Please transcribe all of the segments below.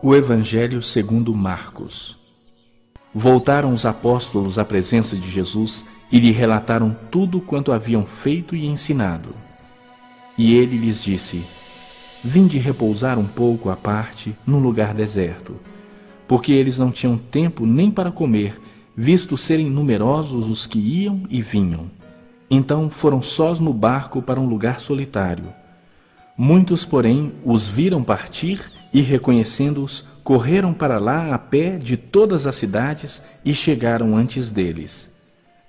O Evangelho segundo Marcos. Voltaram os apóstolos à presença de Jesus e lhe relataram tudo quanto haviam feito e ensinado. E ele lhes disse: Vinde repousar um pouco à parte num lugar deserto, porque eles não tinham tempo nem para comer, visto serem numerosos os que iam e vinham. Então foram sós no barco para um lugar solitário. Muitos, porém, os viram partir e, reconhecendo-os, correram para lá a pé de todas as cidades e chegaram antes deles.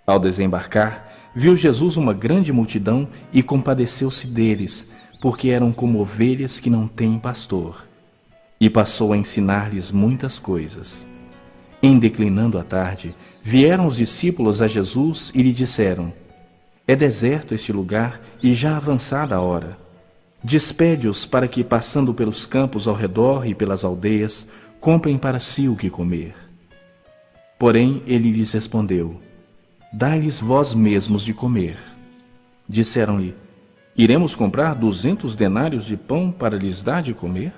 Ao desembarcar, viu Jesus uma grande multidão e compadeceu-se deles, porque eram como ovelhas que não têm pastor. E passou a ensinar-lhes muitas coisas. Em declinando a tarde, vieram os discípulos a Jesus e lhe disseram: É deserto este lugar e já avançada a hora. Despede-os para que, passando pelos campos ao redor e pelas aldeias, comprem para si o que comer. Porém, ele lhes respondeu: Dai-lhes vós mesmos de comer. Disseram-lhe: Iremos comprar 200 denários de pão para lhes dar de comer?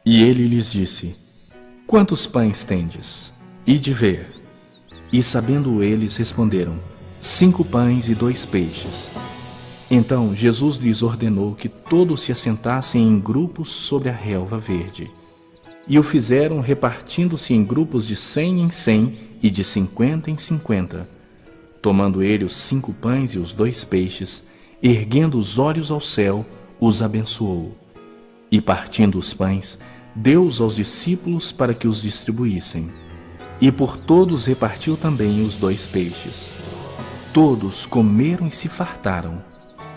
E ele lhes disse: Quantos pães tendes? Ide ver. E sabendo eles, responderam: 5 pães e 2 peixes. Então Jesus lhes ordenou que todos se assentassem em grupos sobre a relva verde. E o fizeram repartindo-se em grupos de 100 em 100 e de 50 em 50. Tomando ele os 5 pães e os 2 peixes, erguendo os olhos ao céu, os abençoou. E partindo os pães, deu-os aos discípulos para que os distribuíssem. E por todos repartiu também os 2 peixes. Todos comeram e se fartaram.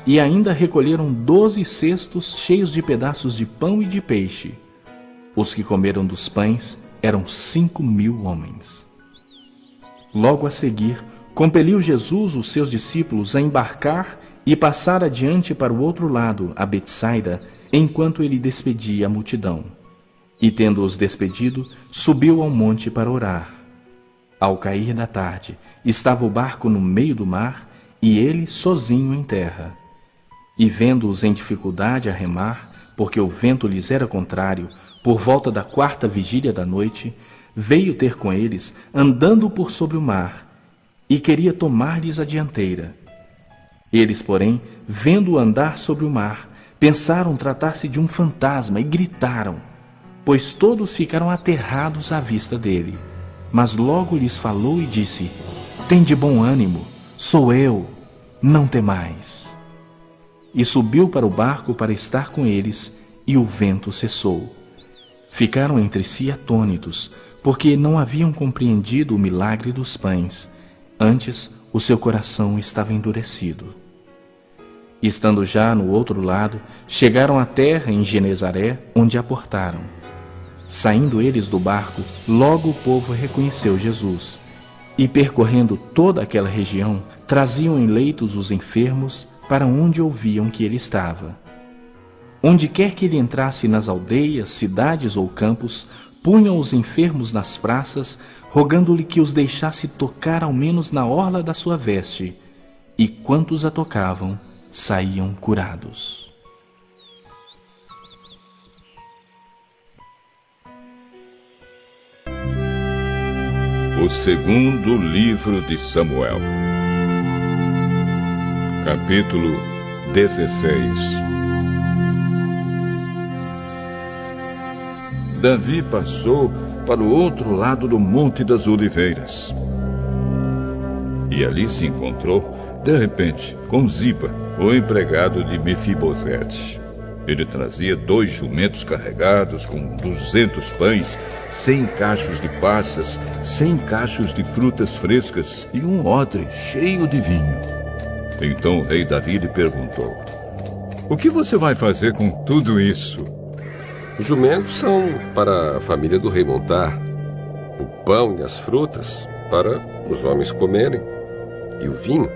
E ainda recolheram 12 cestos cheios de pedaços de pão e de peixe. Os que comeram dos pães eram 5.000 homens. Logo a seguir, compeliu Jesus os seus discípulos a embarcar e passar adiante para o outro lado, a Betsaida, enquanto ele despedia a multidão. E tendo-os despedido, subiu ao monte para orar. Ao cair da tarde, estava o barco no meio do mar e ele sozinho em terra. E vendo-os em dificuldade a remar, porque o vento lhes era contrário, por volta da 4ª vigília da noite, veio ter com eles, andando por sobre o mar, e queria tomar-lhes a dianteira. Eles, porém, vendo-o andar sobre o mar, pensaram tratar-se de um fantasma e gritaram, pois todos ficaram aterrados à vista dele. Mas logo lhes falou e disse: Tende bom ânimo, sou eu, não temais. E subiu para o barco para estar com eles, e o vento cessou. Ficaram entre si atônitos, porque não haviam compreendido o milagre dos pães. Antes, o seu coração estava endurecido. Estando já no outro lado, chegaram à terra em Genezaré, onde aportaram. Saindo eles do barco, logo o povo reconheceu Jesus. E percorrendo toda aquela região, traziam em leitos os enfermos para onde ouviam que ele estava. Onde quer que ele entrasse nas aldeias, cidades ou campos, punham os enfermos nas praças, rogando-lhe que os deixasse tocar ao menos na orla da sua veste. E quantos a tocavam, saíam curados. O segundo livro de Samuel, capítulo 16. Davi passou para o outro lado do Monte das Oliveiras. E ali se encontrou, de repente, com Ziba, o empregado de Mefibosete. Ele trazia 2 jumentos carregados com 200 pães, 100 cachos de passas, 100 cachos de frutas frescas e um odre cheio de vinho. Então o rei Davi lhe perguntou: O que você vai fazer com tudo isso? Os jumentos são para a família do rei montar, o pão e as frutas para os homens comerem, e o vinho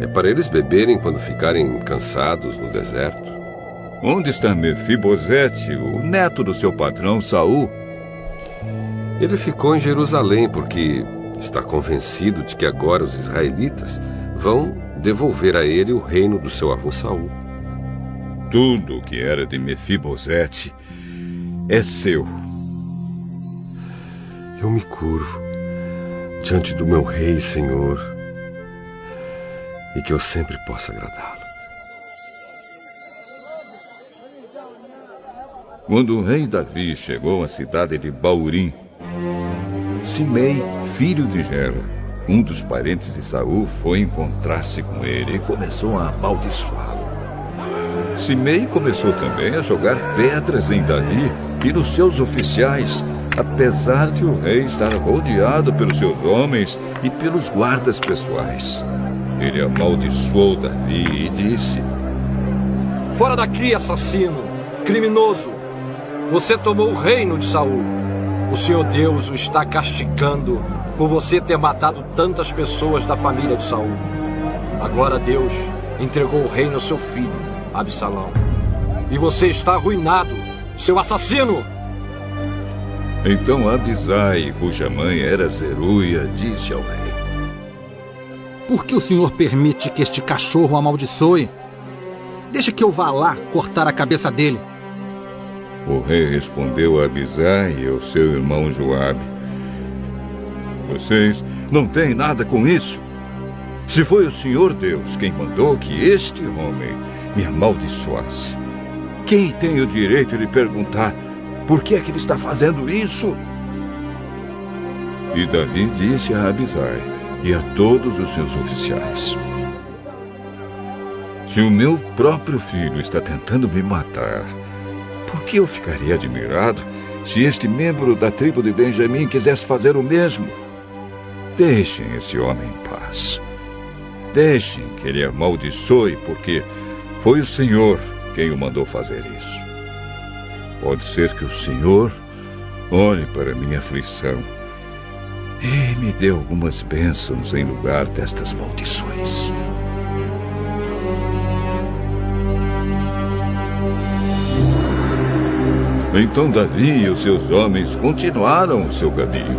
é para eles beberem quando ficarem cansados no deserto. Onde está Mefibosete, o neto do seu patrão Saul? Ele ficou em Jerusalém porque está convencido de que agora os israelitas vão devolver a ele o reino do seu avô Saul. Tudo o que era de Mefibosete é seu. eu me curvo diante do meu Rei e Senhor, e que eu sempre possa agradá-lo. Quando o rei Davi chegou à cidade de Baurim, Simei, filho de Gera, um dos parentes de Saul, foi encontrar-se com ele e começou a amaldiçoá-lo. Simei começou também a jogar pedras em Davi e nos seus oficiais, apesar de o rei estar rodeado pelos seus homens e pelos guardas pessoais. Ele amaldiçoou Davi e disse: Fora daqui, assassino, criminoso! Você tomou o reino de Saul. O Senhor Deus o está castigando por você ter matado tantas pessoas da família de Saul. Agora Deus entregou o reino ao seu filho, Absalão. E você está arruinado, seu assassino! Então Abisai, cuja mãe era Zeruia, disse ao rei: Por que o senhor permite que este cachorro amaldiçoe? Deixa que eu vá lá cortar a cabeça dele. O rei respondeu a Abisai e ao seu irmão Joabe: Vocês não têm nada com isso. Se foi o Senhor Deus quem mandou que este homem me amaldiçoasse, quem tem o direito de perguntar por que é que ele está fazendo isso? E Davi disse a Abisai e a todos os seus oficiais: Se o meu próprio filho está tentando me matar, por que eu ficaria admirado se este membro da tribo de Benjamim quisesse fazer o mesmo? Deixem esse homem em paz. Deixem que ele amaldiçoe, porque foi o Senhor quem o mandou fazer isso. Pode ser que o Senhor olhe para minha aflição e me dê algumas bênçãos em lugar destas maldições. Então Davi e os seus homens continuaram o seu caminho.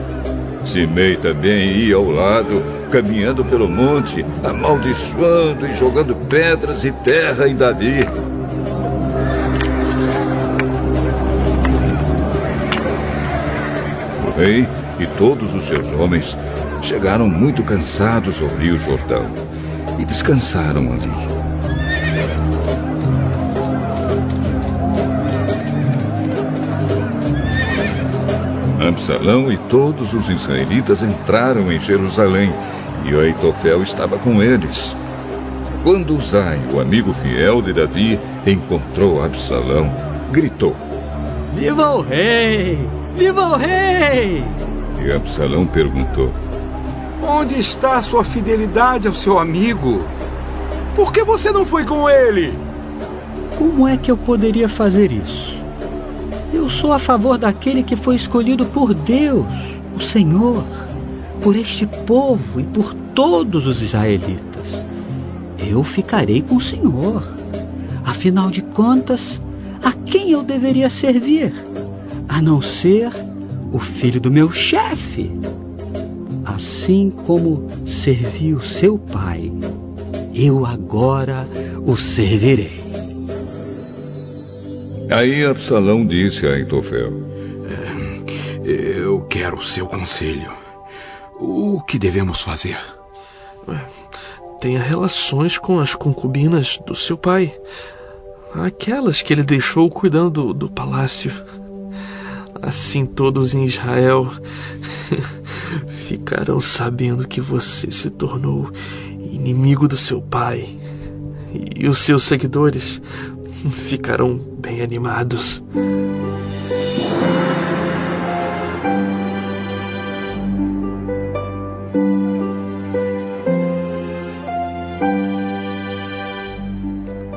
Simei também ia ao lado, caminhando pelo monte, amaldiçoando e jogando pedras e terra em Davi. O rei e todos os seus homens chegaram muito cansados ao Rio Jordão e descansaram ali. Absalão e todos os israelitas entraram em Jerusalém e Aitofel estava com eles. Quando Uzai, o amigo fiel de Davi, encontrou Absalão, gritou: Viva o rei! Viva o rei! E Absalão perguntou: Onde está a sua fidelidade ao seu amigo? Por que você não foi com ele? Como é que eu poderia fazer isso? Eu sou a favor daquele que foi escolhido por Deus, o Senhor, por este povo e por todos os israelitas. Eu ficarei com o Senhor. Afinal de contas, a quem eu deveria servir? A não ser o filho do meu chefe. Assim como servi o seu pai, eu agora o servirei. Aí Absalão disse a Aitofel: Eu quero o seu conselho. O que devemos fazer? Tenha relações com as concubinas do seu pai, aquelas que ele deixou cuidando do palácio. Assim todos em Israel ficarão sabendo que você se tornou inimigo do seu pai, e os seus seguidores ficarão bem animados.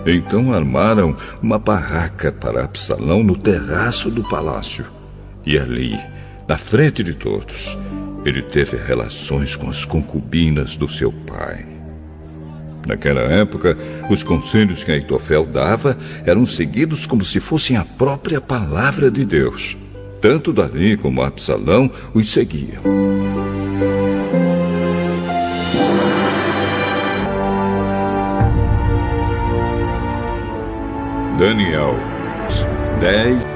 Então armaram uma barraca para Absalão no terraço do palácio. E ali, na frente de todos, ele teve relações com as concubinas do seu pai. Naquela época, os conselhos que Aitofel dava eram seguidos como se fossem a própria palavra de Deus. Tanto Davi como Absalão os seguiam. Daniel 10.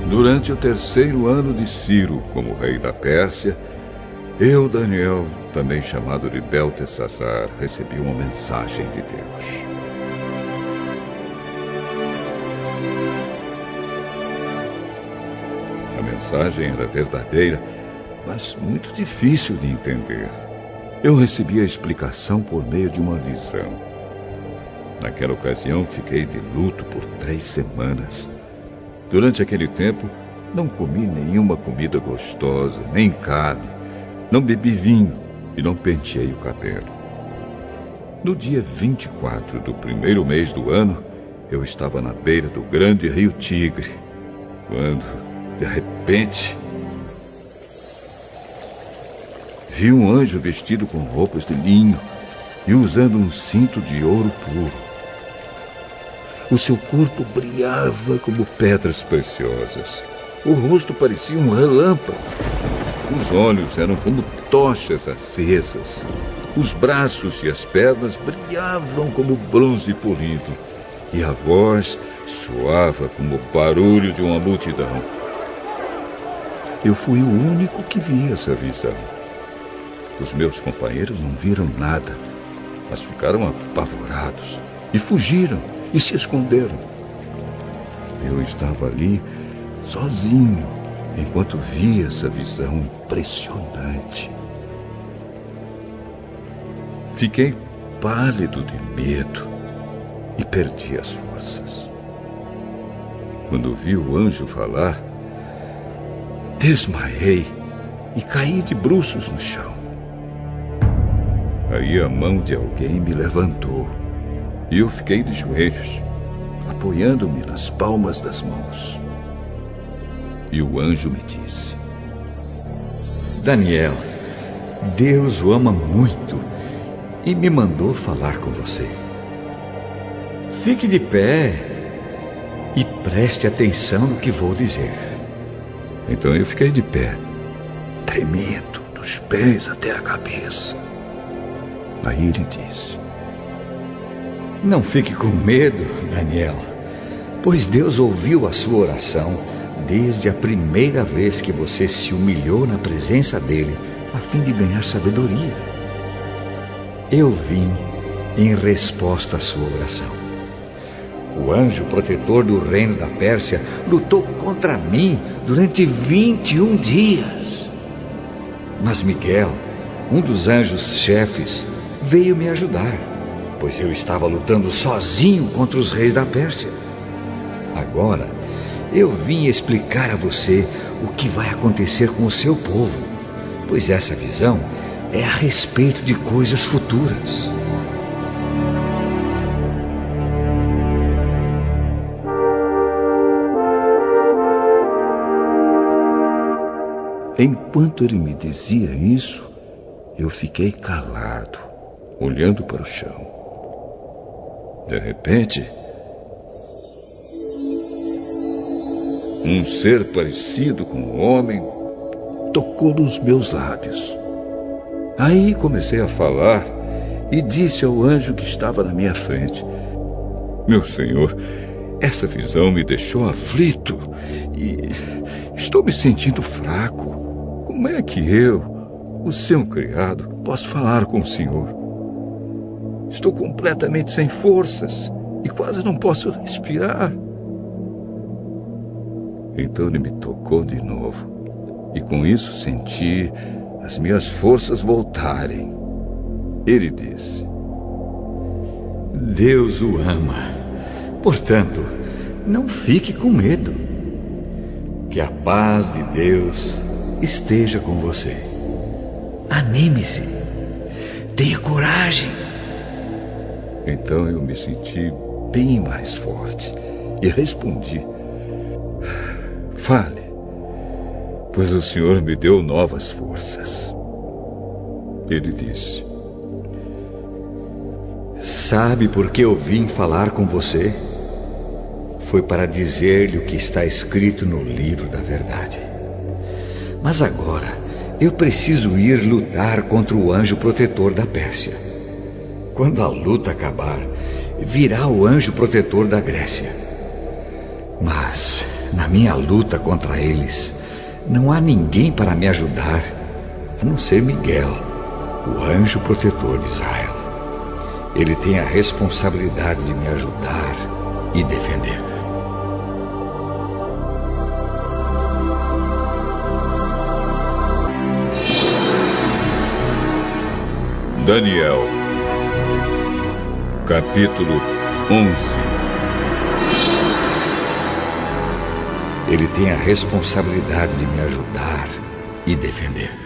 Durante o 3º ano de Ciro como rei da Pérsia, eu, Daniel, também chamado de Beltesazar, recebi uma mensagem de Deus. A mensagem era verdadeira, mas muito difícil de entender. Eu recebi a explicação por meio de uma visão. Naquela ocasião, fiquei de luto por 3 semanas. Durante aquele tempo, não comi nenhuma comida gostosa, nem carne, não bebi vinho e não penteei o cabelo. No dia 24 do 1º mês do ano, eu estava na beira do grande rio Tigre, quando, de repente, vi um anjo vestido com roupas de linho e usando um cinto de ouro puro. O seu corpo brilhava como pedras preciosas. O rosto parecia um relâmpago. Os olhos eram como tochas acesas. Os braços e as pernas brilhavam como bronze polido. E a voz soava como o barulho de uma multidão. Eu fui o único que vi essa visão. Os meus companheiros não viram nada, mas ficaram apavorados e fugiram e se esconderam. Eu estava ali, sozinho, enquanto via essa visão impressionante. Fiquei pálido de medo e perdi as forças. Quando vi o anjo falar, desmaiei e caí de bruços no chão. Aí a mão de alguém me levantou e eu fiquei de joelhos, apoiando-me nas palmas das mãos. E o anjo me disse: Daniel, Deus o ama muito e me mandou falar com você. Fique de pé e preste atenção no que vou dizer. Então eu fiquei de pé, tremendo dos pés até a cabeça. Aí ele disse: Não fique com medo, Daniel, pois Deus ouviu a sua oração desde a primeira vez que você se humilhou na presença dele a fim de ganhar sabedoria. Eu vim em resposta à sua oração. O anjo protetor do reino da Pérsia lutou contra mim durante 21 dias. Mas Miguel, um dos anjos chefes, veio me ajudar, pois eu estava lutando sozinho contra os reis da Pérsia. Agora, eu vim explicar a você o que vai acontecer com o seu povo, pois essa visão é a respeito de coisas futuras. Enquanto ele me dizia isso, eu fiquei calado, olhando para o chão. De repente, um ser parecido com um homem tocou nos meus lábios. Aí comecei a falar e disse ao anjo que estava na minha frente: Meu senhor, essa visão me deixou aflito e estou me sentindo fraco. Como é que eu, o seu criado, posso falar com o senhor? Estou completamente sem forças e quase não posso respirar. Então ele me tocou de novo e com isso senti as minhas forças voltarem. Ele disse: Deus o ama, portanto, não fique com medo. Que a paz de Deus esteja com você. Anime-se, tenha coragem. Então eu me senti bem mais forte e respondi: Fale, pois o Senhor me deu novas forças. Ele disse: Sabe por que eu vim falar com você? Foi para dizer-lhe o que está escrito no livro da verdade. Mas agora eu preciso ir lutar contra o anjo protetor da Pérsia. Quando a luta acabar, virá o anjo protetor da Grécia. Mas na minha luta contra eles, não há ninguém para me ajudar, a não ser Miguel, o anjo protetor de Israel. Ele tem a responsabilidade de me ajudar e defender. Daniel, capítulo 11. Ele tem a responsabilidade de me ajudar e defender.